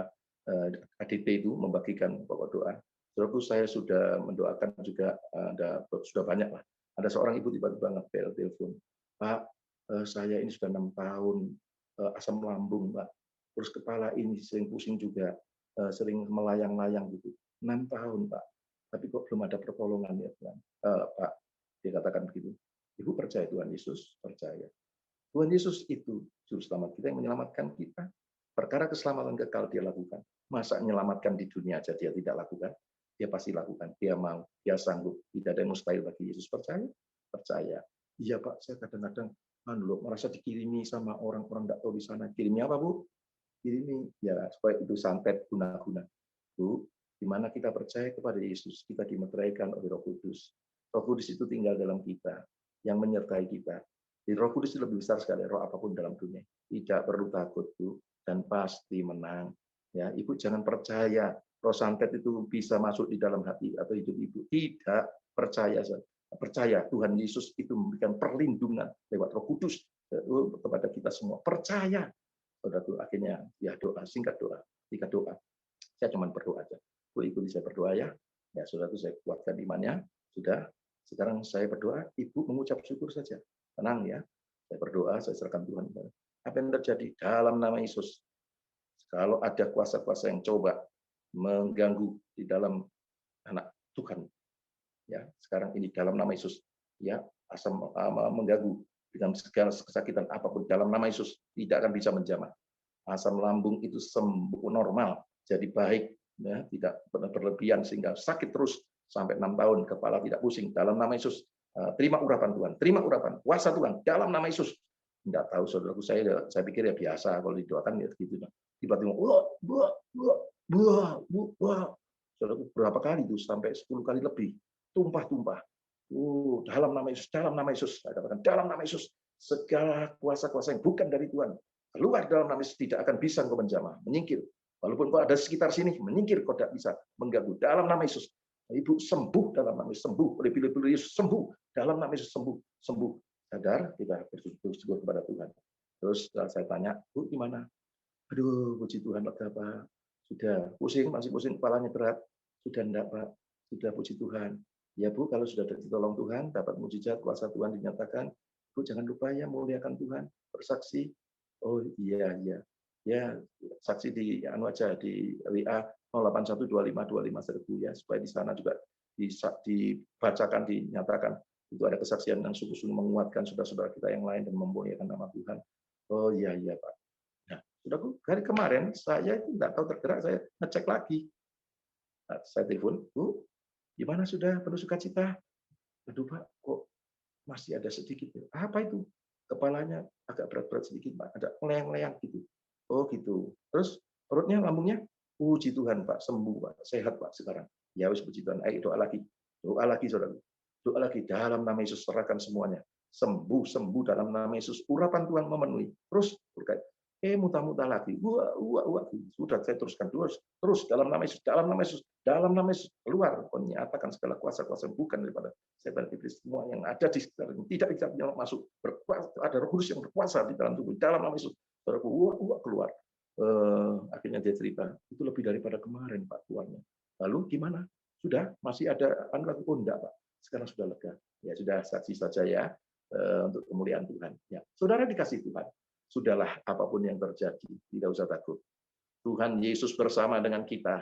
ADT itu membagikan pokok doa. Saudaraku, saya sudah mendoakan juga, sudah banyak lah. Ada seorang ibu tiba-tiba ngepel telepon, Pak, saya ini sudah 6 tahun asam lambung, Pak. Terus kepala ini sering pusing juga, sering melayang-layang gitu. 6 tahun, Pak. Tapi kok belum ada pertolongan ya, Tuhan. Pak, dia katakan begitu. Ibu percaya Tuhan Yesus? Percaya. Tuhan Yesus itu juru selamat kita yang menyelamatkan kita. Perkara keselamatan kekal dia lakukan. Masa menyelamatkan di dunia aja dia tidak lakukan? Dia pasti lakukan. Dia mau, dia sanggup. Tidak ada yang mustahil bagi Yesus. Percaya? Percaya. Iya, Pak, saya kadang-kadang merasa dikirimi sama orang-orang tidak tahu di sana. Kirimi apa, Bu? Kirimi ya supaya itu santet guna-guna. Bu, di mana kita percaya kepada Yesus, kita dimeteraikan oleh Roh Kudus. Roh Kudus itu tinggal dalam kita, yang menyertai kita. Di Roh Kudus itu lebih besar sekali roh apapun dalam dunia. Tidak perlu takut, Bu, dan pasti menang. Ya, Ibu jangan percaya roh santet itu bisa masuk di dalam hati atau hidup Ibu. Tidak, percaya saja. Percaya Tuhan Yesus itu memberikan perlindungan lewat Roh Kudus kepada kita semua. Percaya. Saudaraku, akhirnya ya doa, singkat doa, saya cuma berdoa aja. Bu, ikuti saya berdoa ya. Ya, saudaraku, saya kuatkan imannya. Sudah. Sekarang saya berdoa, Ibu mengucap syukur saja. Tenang ya. Saya berdoa, saya serahkan Tuhan. Apa yang terjadi dalam nama Yesus? Kalau ada kuasa-kuasa yang coba mengganggu di dalam anak Tuhan, ya sekarang ini dalam nama Yesus, ya asam mengganggu dengan segala kesakitan apapun dalam nama Yesus tidak akan bisa menjamah. Asam lambung itu sembuh normal, jadi baik, ya, tidak berlebihan sehingga sakit terus sampai 6 tahun, kepala tidak pusing dalam nama Yesus. Terima urapan Tuhan, terima urapan kuasa Tuhan dalam nama Yesus. Enggak tahu saudaraku, saya pikir ya biasa kalau didoakan ya gitu. Tiba-tiba saudaraku, berapa kali itu sampai 10 kali lebih tumpah-tumpah. Dalam nama Yesus, dalam nama Yesus, saya katakan dalam nama Yesus, segala kuasa-kuasa yang bukan dari Tuhan keluar dalam nama Yesus, tidak akan bisa engkau menjamah, menyingkir. Walaupun kau ada sekitar sini, menyingkir, kau tidak bisa mengganggu. Dalam nama Yesus, Ibu sembuh dalam nama Yesus, sembuh oleh pilih-pilih Yesus, sembuh dalam nama Yesus, sembuh, sembuh. Sadar, kita bersyukur kepada Tuhan. Terus saya tanya, Bu, gimana? Aduh, puji Tuhan, lega Pak. Sudah pusing, masih pusing, kepalanya berat. Sudah enggak, Pak? Sudah, puji Tuhan. Ya Bu, kalau sudah ditolong Tuhan, dapat mujizat, kuasa Tuhan dinyatakan, Bu jangan lupa ya muliakan Tuhan, bersaksi. Oh iya, iya. Ya, saksi di anu aja di WA 08125251 ya, supaya di sana juga dibacakan, dinyatakan. Itu ada kesaksian yang sungguh-sungguh menguatkan saudara-saudara kita yang lain dan memuliakan nama Tuhan. Oh iya, iya Pak. Nah, saudaraku, hari kemarin saya itu tidak tahu tergerak, saya ngecek lagi. Nah, saya telepon, Bu, gimana sudah penuh sukacita? Aduh Pak, kok masih ada sedikit. Apa itu? Kepalanya agak berat-berat sedikit, Pak. Ada melayang-layang gitu. Oh gitu. Terus perutnya, lambungnya? Puji Tuhan Pak, sembuh Pak, sehat Pak sekarang. Ya wis, puji Tuhan. Ayo doa lagi. Doa lagi saudara. Doa lagi dalam nama Yesus, serahkan semuanya. Sembuh, sembuh dalam nama Yesus. Urapan Tuhan memenuhi. Terus berkait. Muta-muta lagi. Sudah saya teruskan terus dalam nama Yesus, dalam nama Yesus, dalam nama Yesus, keluar, menyatakan segala kuasa-kuasa bukan daripada setan iblis, semua yang ada di sekitar ini tidak bisa masuk, berkuasa, ada Roh Kudus yang berkuasa di dalam tubuh, dalam nama Yesus. Saudaraku, keluar. Akhirnya dia cerita, itu lebih daripada kemarin Pak tuannya. Lalu gimana? Sudah masih ada lagi? Oh enggak Pak, sekarang sudah lega. Ya sudah, saksi saja ya untuk kemuliaan Tuhan. Ya, saudara dikasih Tuhan. Sudahlah apapun yang terjadi, tidak usah takut. Tuhan Yesus bersama dengan kita.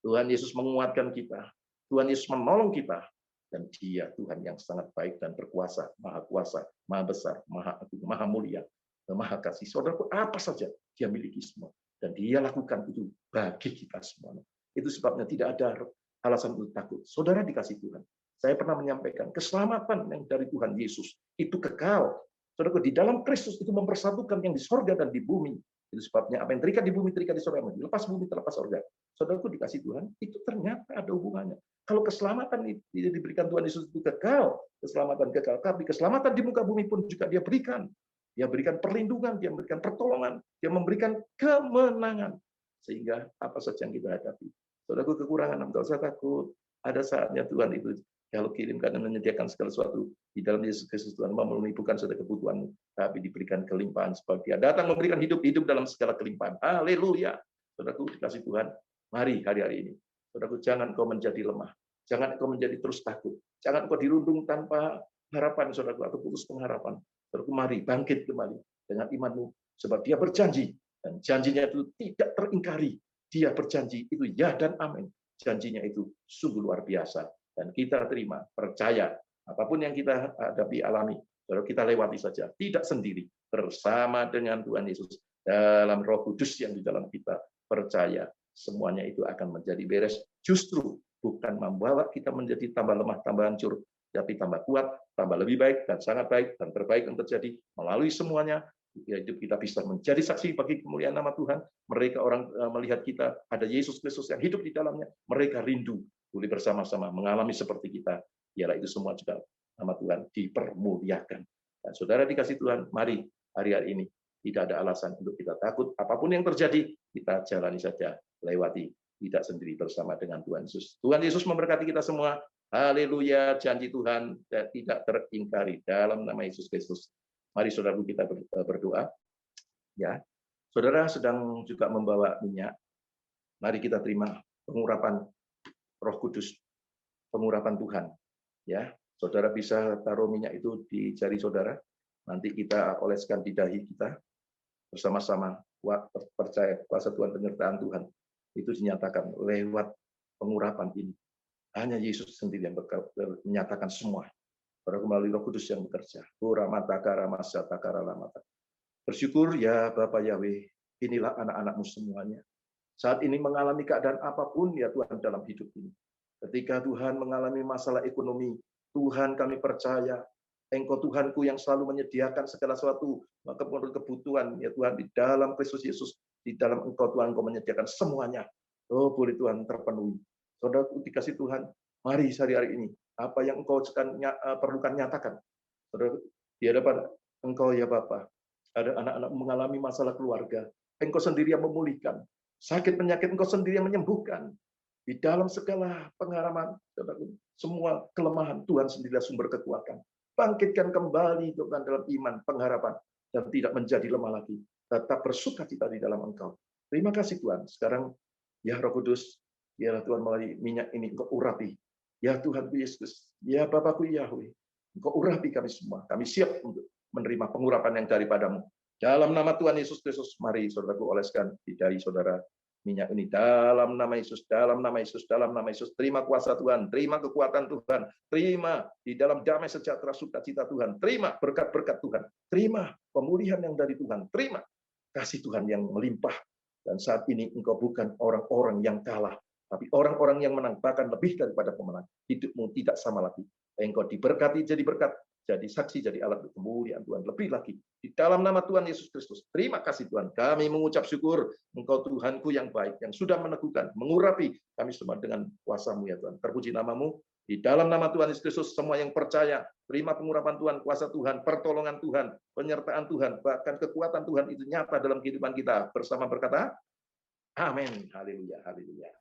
Tuhan Yesus menguatkan kita. Tuhan Yesus menolong kita. Dan Dia Tuhan yang sangat baik dan berkuasa, maha kuasa, maha besar, maha agung, maha mulia, maha kasih. Saudaraku, apa saja Dia miliki semua. Dan Dia lakukan itu bagi kita semua. Itu sebabnya tidak ada alasan untuk takut. Saudara dikasih Tuhan. Saya pernah menyampaikan keselamatan yang dari Tuhan Yesus itu kekal. Saudaraku, di dalam Kristus itu mempersatukan yang di sorga dan di bumi. Itu sebabnya apa yang terikat di bumi terikat di sorga, lepas bumi terlepas sorga. Saudaraku, dikasih Tuhan, itu ternyata ada hubungannya. Kalau keselamatan itu diberikan Tuhan Yesus itu kekal, keselamatan kekal, tapi keselamatan di muka bumi pun juga Dia berikan. Dia berikan perlindungan, Dia memberikan pertolongan, Dia memberikan kemenangan. Sehingga apa saja yang kita hadapi. Saudaraku, kekurangan, enggak usah takut. Ada saatnya Tuhan itu kalau kirimkan dan menyediakan segala sesuatu di dalam Yesus Kristus. Tuhan memenuhi bukan saja kebutuhanmu, tapi diberikan kelimpahan sebab Dia datang memberikan hidup dalam segala kelimpahan. Haleluya. Saudaraku, dikasih Tuhan, mari hari-hari ini. Saudaraku, jangan kau menjadi lemah. Jangan kau menjadi terus takut. Jangan kau dirundung tanpa harapan, saudaraku, atau putus pengharapan. Saudaraku, mari bangkit kembali dengan imanmu. Sebab Dia berjanji, dan janjinya itu tidak teringkari. Dia berjanji itu ya dan amin. Janjinya itu sungguh luar biasa. Dan kita terima, percaya, apapun yang kita hadapi, alami, kalau kita lewati saja, tidak sendiri, bersama dengan Tuhan Yesus, dalam Roh Kudus yang di dalam kita, percaya, semuanya itu akan menjadi beres, justru bukan membawa kita menjadi tambah lemah, tambah hancur, tapi tambah kuat, tambah lebih baik, dan sangat baik, dan terbaik yang terjadi, melalui semuanya, hidup kita bisa menjadi saksi bagi kemuliaan nama Tuhan. Mereka orang melihat kita, ada Yesus Kristus yang hidup di dalamnya, mereka rindu boleh bersama-sama mengalami seperti kita. Ialah itu semua juga nama Tuhan dipermuliakan. Dan saudara dikasih Tuhan, mari hari-hari ini tidak ada alasan untuk kita takut. Apapun yang terjadi, kita jalani saja, lewati, tidak sendiri bersama dengan Tuhan Yesus. Tuhan Yesus memberkati kita semua. Haleluya, janji Tuhan tidak teringkari dalam nama Yesus Kristus. Mari saudara kita berdoa. Ya, saudara sedang juga membawa minyak. Mari kita terima pengurapan Roh Kudus, pengurapan Tuhan. Ya, saudara bisa taruh minyak itu di jari saudara. Nanti kita oleskan di dahi kita bersama-sama. Percaya kuasa Tuhan, penyertaan Tuhan itu dinyatakan lewat pengurapan ini. Hanya Yesus sendiri yang menyatakan semua. Melalui Roh Kudus yang bekerja. Bersyukur ya Bapa Yahweh, inilah anak-anak-Mu semuanya. Saat ini mengalami keadaan apapun ya Tuhan dalam hidup ini. Ketika Tuhan mengalami masalah ekonomi, Tuhan kami percaya, Engkau Tuhanku yang selalu menyediakan segala sesuatu kebutuhan ya Tuhan di dalam Kristus Yesus, di dalam Engkau Tuhan Engkau menyediakan semuanya. Oh boleh Tuhan terpenuhi. Saudaraku dikasih Tuhan, mari hari-hari ini apa yang Engkau perlukan nyatakan. Saudara, di hadapan Engkau ya Bapa, ada anak-anak mengalami masalah keluarga, Engkau sendiri yang memulihkan. Sakit penyakit Engkau sendiri yang menyembuhkan. Di dalam segala pengalaman, semua kelemahan Tuhan sendirilah sumber kekuatan. Bangkitkan kembali Tuhan dalam iman, pengharapan, dan tidak menjadi lemah lagi. Tetap bersukacita di dalam Engkau. Terima kasih Tuhan. Sekarang ya Roh Kudus, ya Tuhan melalui minyak ini Engkau urapi. Ya Tuhan Yesus, ya Bapakku Yahweh, Engkau urapi kami semua. Kami siap untuk menerima pengurapan yang daripadamu. Dalam nama Tuhan Yesus Kristus, mari saudaraku oleskan di dahi saudara minyak ini. Dalam nama Yesus, dalam nama Yesus, dalam nama Yesus. Terima kuasa Tuhan, terima kekuatan Tuhan. Terima di dalam damai sejahtera sukacita Tuhan. Terima berkat-berkat Tuhan. Terima pemulihan yang dari Tuhan. Terima kasih Tuhan yang melimpah. Dan saat ini engkau bukan orang-orang yang kalah, tapi orang-orang yang menang, bahkan lebih daripada pemenang. Hidupmu tidak sama lagi. Engkau diberkati jadi berkat, jadi saksi, jadi alat kemuliaan Tuhan. Lebih lagi, di dalam nama Tuhan Yesus Kristus. Terima kasih Tuhan. Kami mengucap syukur, Engkau Tuhanku yang baik, yang sudah meneguhkan, mengurapi kami semua dengan kuasa-Mu ya Tuhan. Terpuji nama-Mu. Di dalam nama Tuhan Yesus Kristus, semua yang percaya, terima pengurapan Tuhan, kuasa Tuhan, pertolongan Tuhan, penyertaan Tuhan, bahkan kekuatan Tuhan itu nyata dalam kehidupan kita. Bersama berkata, amin. Haleluya, haleluya.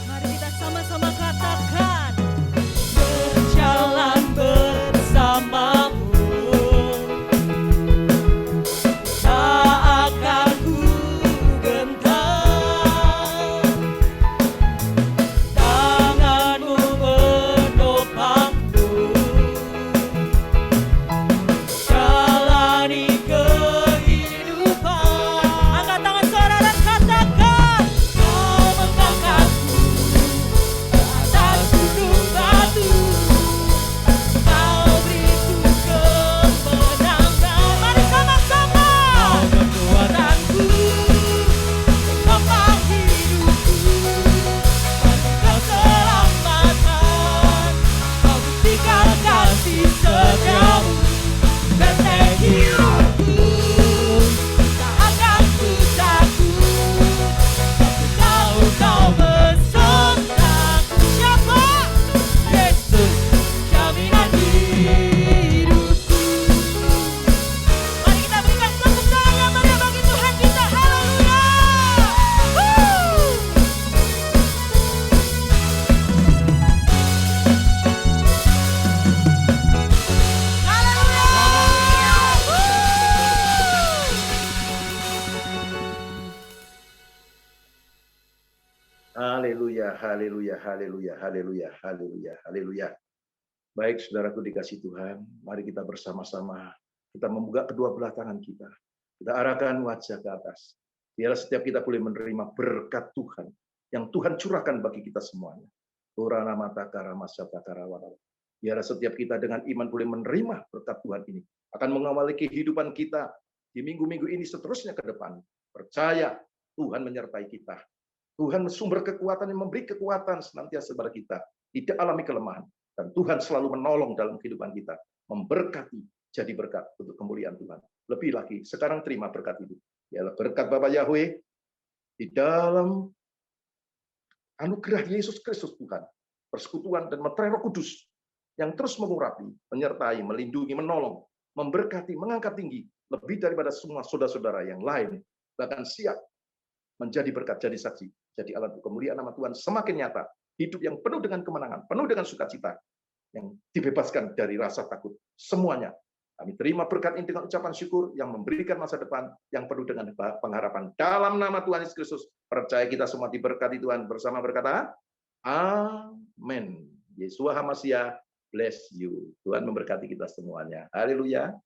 Mari kita sama-sama katakan, berjalan bersamamu, tak akan ku gentar. Tanganmu menopangku, jalani kehidupan. Angkat tangan saudara dan katakan, kau mengangkatku haleluya, haleluya, haleluya, haleluya, haleluya. Baik, saudaraku dikasih Tuhan, mari kita bersama-sama, kita membuka kedua belah tangan kita. Kita arahkan wajah ke atas. Biarlah setiap kita boleh menerima berkat Tuhan, yang Tuhan curahkan bagi kita semuanya. Urana mata karama syata karawala. Biarlah setiap kita dengan iman boleh menerima berkat Tuhan ini. Akan mengawali kehidupan kita di minggu-minggu ini seterusnya ke depan. Percaya Tuhan menyertai kita. Tuhan sumber kekuatan yang memberi kekuatan senantiasa kepada kita. Tidak alami kelemahan. Dan Tuhan selalu menolong dalam kehidupan kita. Memberkati, jadi berkat untuk kemuliaan Tuhan. Lebih lagi, sekarang terima berkat itu. Ialah berkat Bapa Yahweh di dalam anugerah Yesus Kristus Tuhan. Persekutuan dan meterai Roh Kudus yang terus mengurapi, menyertai, melindungi, menolong, memberkati, mengangkat tinggi. Lebih daripada semua saudara-saudara yang lain. Bahkan siap menjadi berkat, jadi saksi. Jadi alat kemuliaan nama Tuhan semakin nyata. Hidup yang penuh dengan kemenangan, penuh dengan sukacita, yang dibebaskan dari rasa takut. Semuanya. Kami terima berkat ini dengan ucapan syukur yang memberikan masa depan yang penuh dengan pengharapan. Dalam nama Tuhan Yesus Kristus, percaya kita semua diberkati Tuhan bersama berkata, Amin. Yeshua HaMashiach, bless you. Tuhan memberkati kita semuanya. Haleluya.